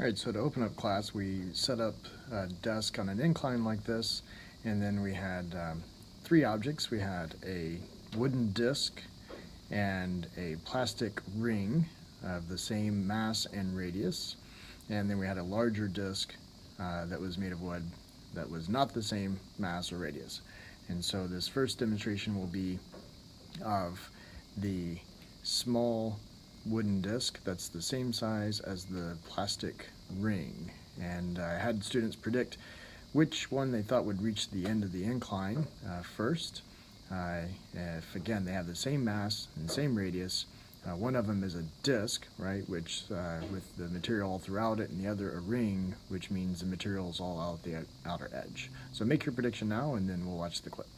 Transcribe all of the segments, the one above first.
Alright, so to open up class, we set up a desk on an incline like this, and then we had three objects. We had a wooden disc and a plastic ring of the same mass and radius, and then we had a larger disc that was made of wood that was not the same mass or radius. And so this first demonstration will be of the small wooden disc that's the same size as the plastic ring, and I had students predict which one they thought would reach the end of the incline first. If again they have the same mass and same radius, one of them is a disc, right, which with the material all throughout it, and the other a ring, which means the material is all out the outer edge. So make your prediction now, and then we'll watch the clip.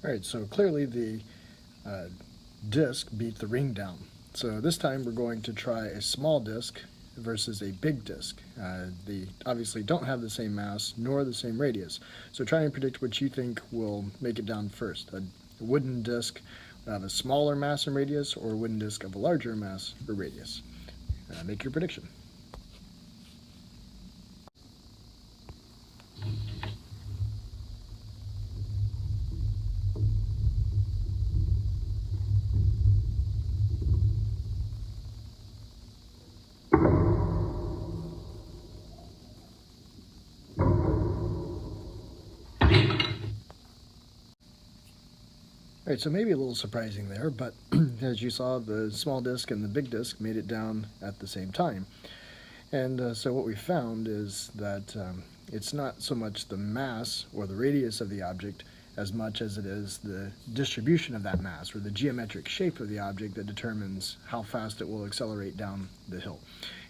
Alright, so clearly the disc beat the ring down. So this time we're going to try a small disc versus a big disc. They obviously don't have the same mass nor the same radius. So try and predict what you think will make it down first. A wooden disc of a smaller mass and radius, or a wooden disc of a larger mass or radius. Make your prediction. Alright, so maybe a little surprising there, but as you saw, the small disc and the big disc made it down at the same time. And so what we found is that it's not so much the mass or the radius of the object as much as it is the distribution of that mass, or the geometric shape of the object, that determines how fast it will accelerate down the hill.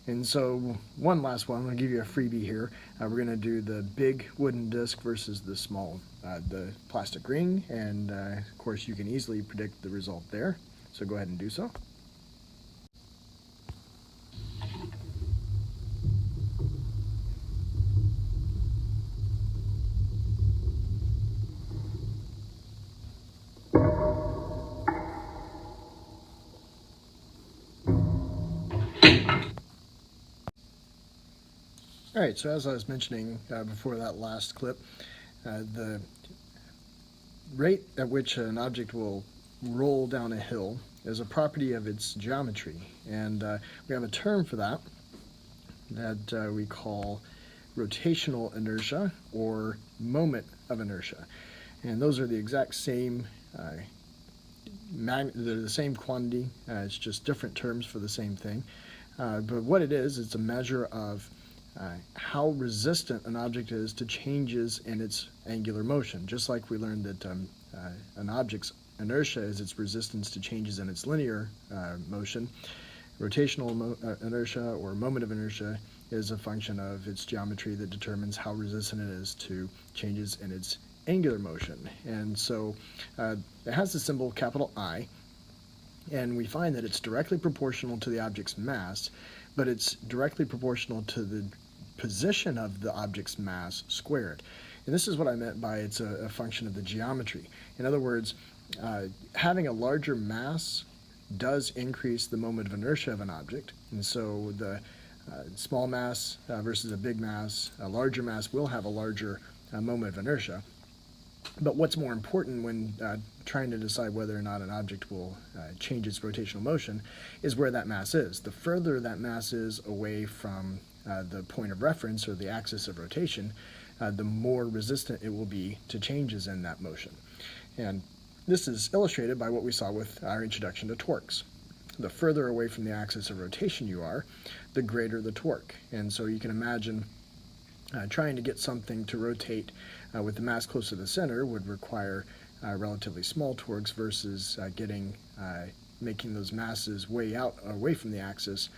And so one last one, I'm going to give you a freebie here. We're going to do the big wooden disc versus the small, the plastic ring, and of course you can easily predict the result there, so go ahead and do so. Alright, so as I was mentioning before that last clip, the rate at which an object will roll down a hill is a property of its geometry, and we have a term for that we call rotational inertia, or moment of inertia. And those are the exact same, they're the same quantity, it's just different terms for the same thing. But what it is, it's a measure of how resistant an object is to changes in its angular motion. Just like we learned that an object's inertia is its resistance to changes in its linear motion, rotational inertia, or moment of inertia, is a function of its geometry that determines how resistant it is to changes in its angular motion. And so it has the symbol capital I, and we find that it's directly proportional to the object's mass, but it's directly proportional to the position of the object's mass squared. And this is what I meant by it's a function of the geometry. In other words, having a larger mass does increase the moment of inertia of an object, and so the small mass versus a big mass, a larger mass will have a larger moment of inertia. But what's more important when trying to decide whether or not an object will change its rotational motion is where that mass is. The further that mass is away from the point of reference, or the axis of rotation, the more resistant it will be to changes in that motion. And this is illustrated by what we saw with our introduction to torques. The further away from the axis of rotation you are, the greater the torque. And so you can imagine trying to get something to rotate with the mass close to the center would require relatively small torques versus making those masses way out away from the axis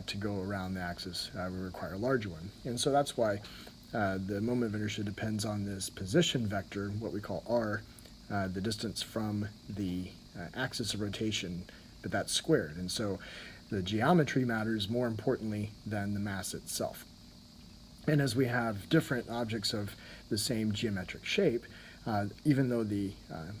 to go around the axis, we require a larger one. And so that's why the moment of inertia depends on this position vector, what we call r, the distance from the axis of rotation, but that's squared. And so the geometry matters more importantly than the mass itself. And as we have different objects of the same geometric shape, even though the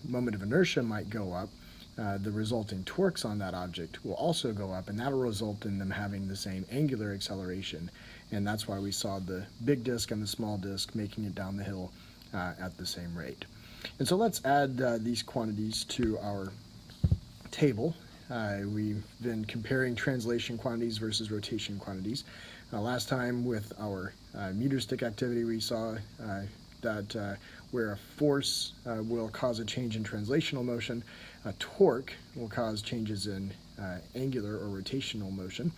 moment of inertia might go up, the resulting torques on that object will also go up, and that'll result in them having the same angular acceleration. And that's why we saw the big disk and the small disk making it down the hill at the same rate. And so let's add these quantities to our table. We've been comparing translation quantities versus rotation quantities. Last time with our meter stick activity, we saw that where a force will cause a change in translational motion, a torque will cause changes in angular or rotational motion.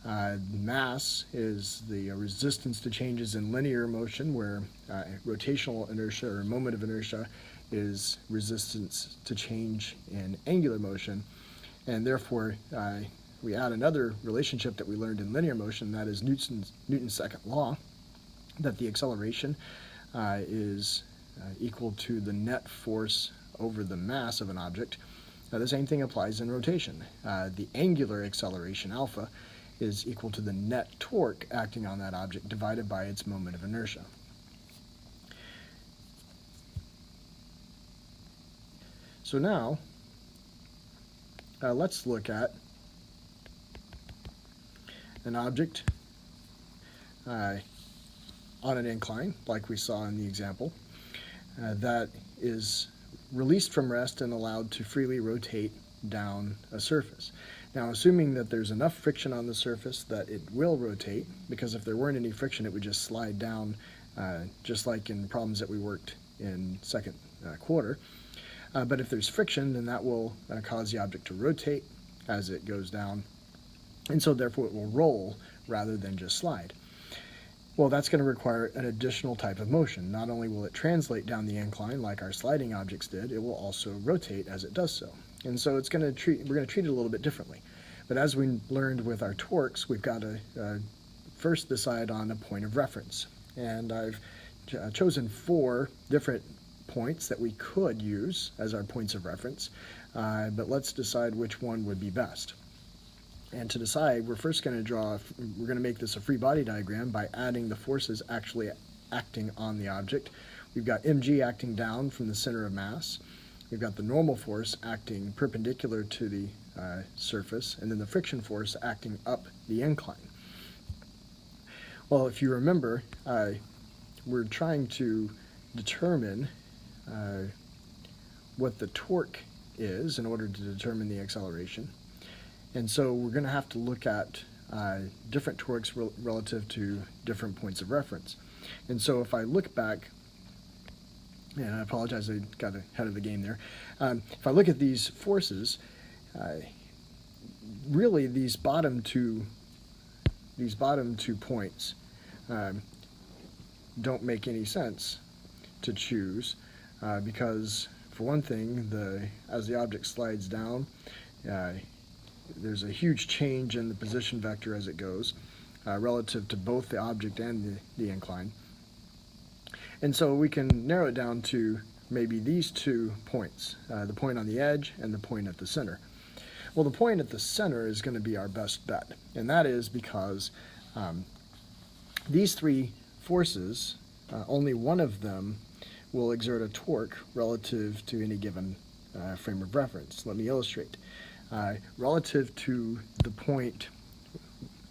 Mass is the resistance to changes in linear motion, where rotational inertia or moment of inertia is resistance to change in angular motion. And therefore, we add another relationship that we learned in linear motion, that is Newton's second law, that the acceleration is equal to the net force over the mass of an object. Now, the same thing applies in rotation. The angular acceleration, alpha, is equal to the net torque acting on that object divided by its moment of inertia. So now, let's look at an object on an incline, like we saw in the example, that is released from rest and allowed to freely rotate down a surface. Now, assuming that there's enough friction on the surface that it will rotate, because if there weren't any friction, it would just slide down, just like in problems that we worked in second quarter. But if there's friction, then that will cause the object to rotate as it goes down, and so therefore it will roll rather than just slide. Well, that's going to require an additional type of motion. Not only will it translate down the incline like our sliding objects did, it will also rotate as it does so. And so we're going to treat it a little bit differently. But as we learned with our torques, we've got to first decide on a point of reference. And I've chosen 4 different points that we could use as our points of reference, but let's decide which one would be best. And to decide, we're first going to make this a free body diagram by adding the forces actually acting on the object. We've got mg acting down from the center of mass. We've got the normal force acting perpendicular to the surface, and then the friction force acting up the incline. Well, if you remember, we're trying to determine what the torque is in order to determine the acceleration. And so we're going to have to look at different torques relative to different points of reference. And so if I look back, and I apologize, I got ahead of the game there. If I look at these forces, really these bottom two points don't make any sense to choose because, for one thing, as the object slides down, there's a huge change in the position vector as it goes relative to both the object and the incline. And so we can narrow it down to maybe these 2 points, the point on the edge and the point at the center. Well, the point at the center is going to be our best bet, and that is because these 3 forces, only one of them will exert a torque relative to any given frame of reference. Let me illustrate. Relative to the point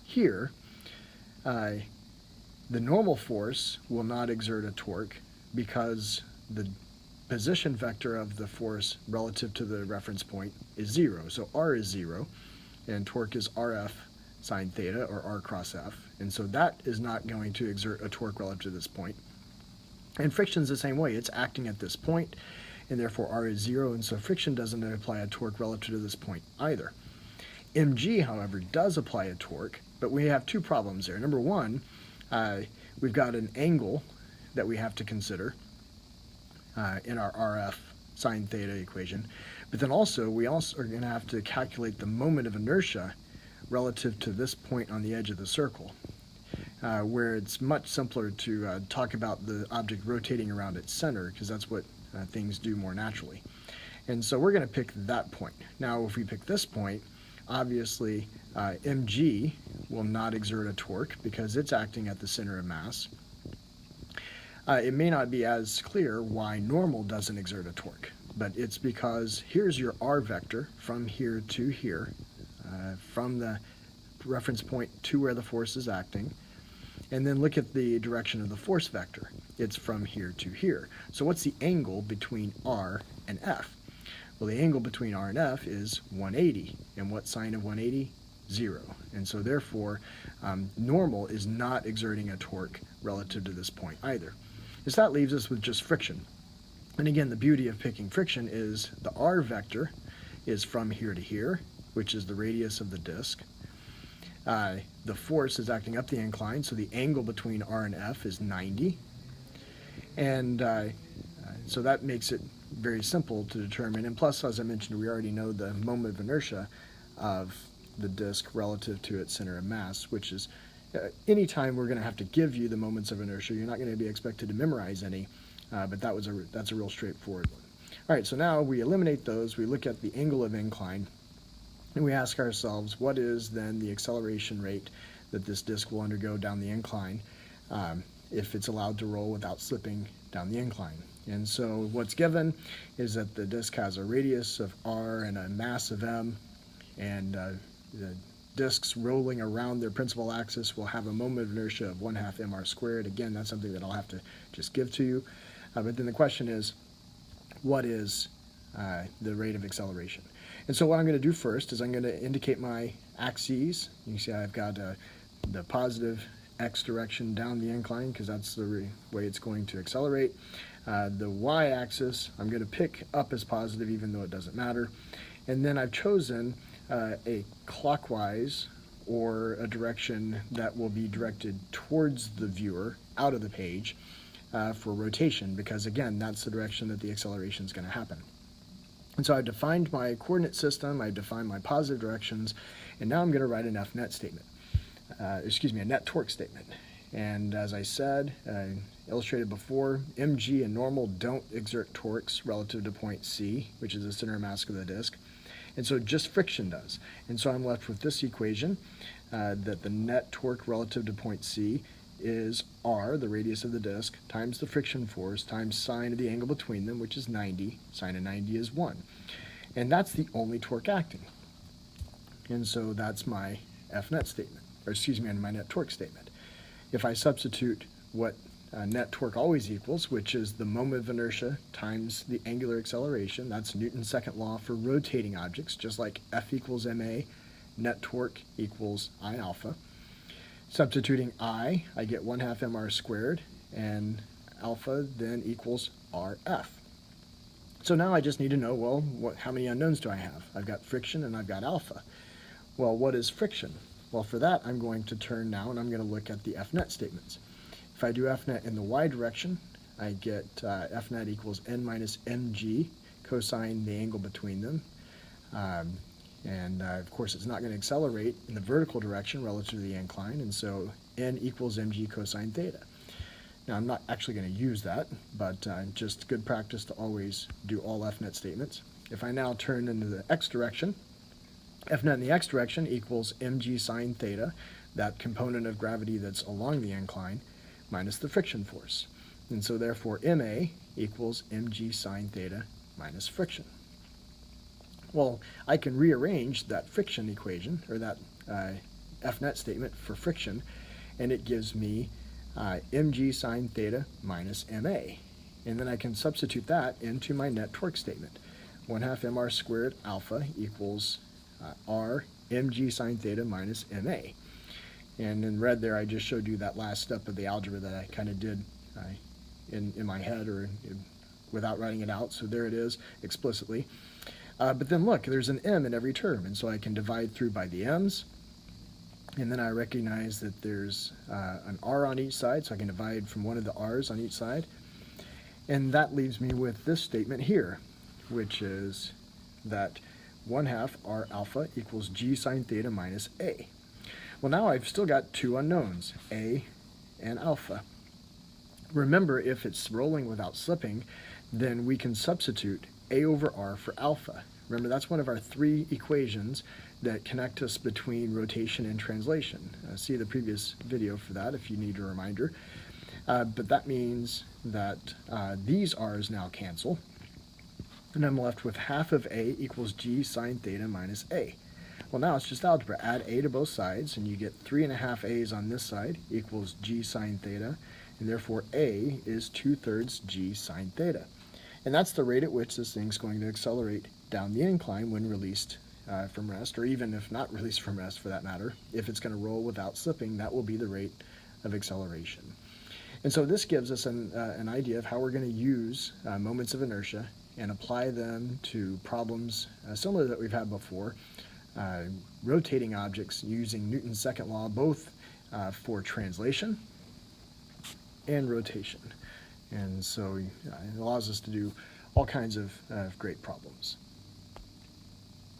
here, the normal force will not exert a torque because the position vector of the force relative to the reference point is 0. So r is 0, and torque is rf sine theta, or r cross f. And so that is not going to exert a torque relative to this point. And friction is the same way. It's acting at this point, and therefore r is 0, and so friction doesn't apply a torque relative to this point either. mg, however, does apply a torque, but we have 2 problems there. Number 1, we've got an angle that we have to consider in our RF sine theta equation, but then also we are going to have to calculate the moment of inertia relative to this point on the edge of the circle, where it's much simpler to talk about the object rotating around its center, because that's what things do more naturally. And so we're going to pick that point. Now, if we pick this point, obviously mg will not exert a torque because it's acting at the center of mass. It may not be as clear why normal doesn't exert a torque, but it's because here's your r vector from here to here, from the reference point to where the force is acting, and then look at the direction of the force vector. It's from here to here. So what's the angle between r and f? Well, the angle between r and f is 180. And what sine of 180? 0. And so therefore, normal is not exerting a torque relative to this point either. So that leaves us with just friction. And again, the beauty of picking friction is the r vector is from here to here, which is the radius of the disk. The force is acting up the incline, so the angle between r and f is 90. And so that makes it very simple to determine. And plus, as I mentioned, we already know the moment of inertia of the disk relative to its center of mass, which is anytime we're going to have to give you the moments of inertia, you're not going to be expected to memorize any, but that's a real straightforward one. All right, so now we eliminate those, we look at the angle of incline, and we ask ourselves, what is then the acceleration rate that this disk will undergo down the incline if it's allowed to roll without slipping down the incline? And so what's given is that the disk has a radius of r and a mass of m, and the disks rolling around their principal axis will have a moment of inertia of 1/2 mr squared. Again, that's something that I'll have to just give to you. But then the question is, what is the rate of acceleration? And so what I'm going to do first is I'm going to indicate my axes. You see I've got the positive x direction down the incline, because that's the way it's going to accelerate. The y-axis I'm going to pick up as positive, even though it doesn't matter. And then I've chosen a clockwise, or a direction that will be directed towards the viewer, out of the page, for rotation, because again, that's the direction that the acceleration is going to happen. And so I've defined my coordinate system, I've defined my positive directions, and now I'm going to write an F-net statement. A net torque statement. And as I said, illustrated before, mg and normal don't exert torques relative to point C, which is the center of mass of the disk. And so just friction does. And so I'm left with this equation, that the net torque relative to point C is r, the radius of the disk, times the friction force, times sine of the angle between them, which is 90. Sine of 90 is 1. And that's the only torque acting. And so that's my F-net statement, or my net torque statement. If I substitute what net torque always equals, which is the moment of inertia times the angular acceleration, that's Newton's second law for rotating objects, just like F equals ma, net torque equals I alpha. Substituting I get 1/2 mr squared, and alpha then equals rf. So now I just need to know, well, how many unknowns do I have? I've got friction and I've got alpha. Well, what is friction? Well, for that, I'm going to turn now and I'm going to look at the F-net statements. If I do F-net in the y direction, I get F-net equals n minus mg, cosine the angle between them. Of course, it's not going to accelerate in the vertical direction relative to the incline, and so n equals mg cosine theta. Now, I'm not actually going to use that, but just good practice to always do all F-net statements. If I now turn into the x direction, F-net in the x direction equals mg sine theta, that component of gravity that's along the incline, minus the friction force. And so therefore ma equals mg sine theta minus friction. Well, I can rearrange that friction equation, or that F-net statement for friction, and it gives me mg sine theta minus ma. And then I can substitute that into my net torque statement. 1/2 mr squared alpha equals r mg sine theta minus ma. And in red there, I just showed you that last step of the algebra that I kind of did in my head, or without writing it out. So there it is explicitly. But then look, there's an m in every term, and so I can divide through by the m's. And then I recognize that there's an r on each side, so I can divide from one of the r's on each side. And that leaves me with this statement here, which is that 1/2 r alpha equals g sine theta minus a. Well, now I've still got two unknowns, a and alpha. Remember, if it's rolling without slipping, then we can substitute a over r for alpha. Remember, that's one of our three equations that connect us between rotation and translation. See the previous video for that if you need a reminder. But that means that these r's now cancel, and I'm left with half of a equals g sine theta minus a. Well, now it's just algebra. Add a to both sides, and you get 3½ a's on this side equals g sine theta, and therefore a is 2/3 g sine theta. And that's the rate at which this thing's going to accelerate down the incline when released from rest, or even if not released from rest for that matter. If it's going to roll without slipping, that will be the rate of acceleration. And so this gives us an idea of how we're going to use moments of inertia and apply them to problems similar that we've had before, rotating objects using Newton's second law, both for translation and rotation. And so it allows us to do all kinds of great problems.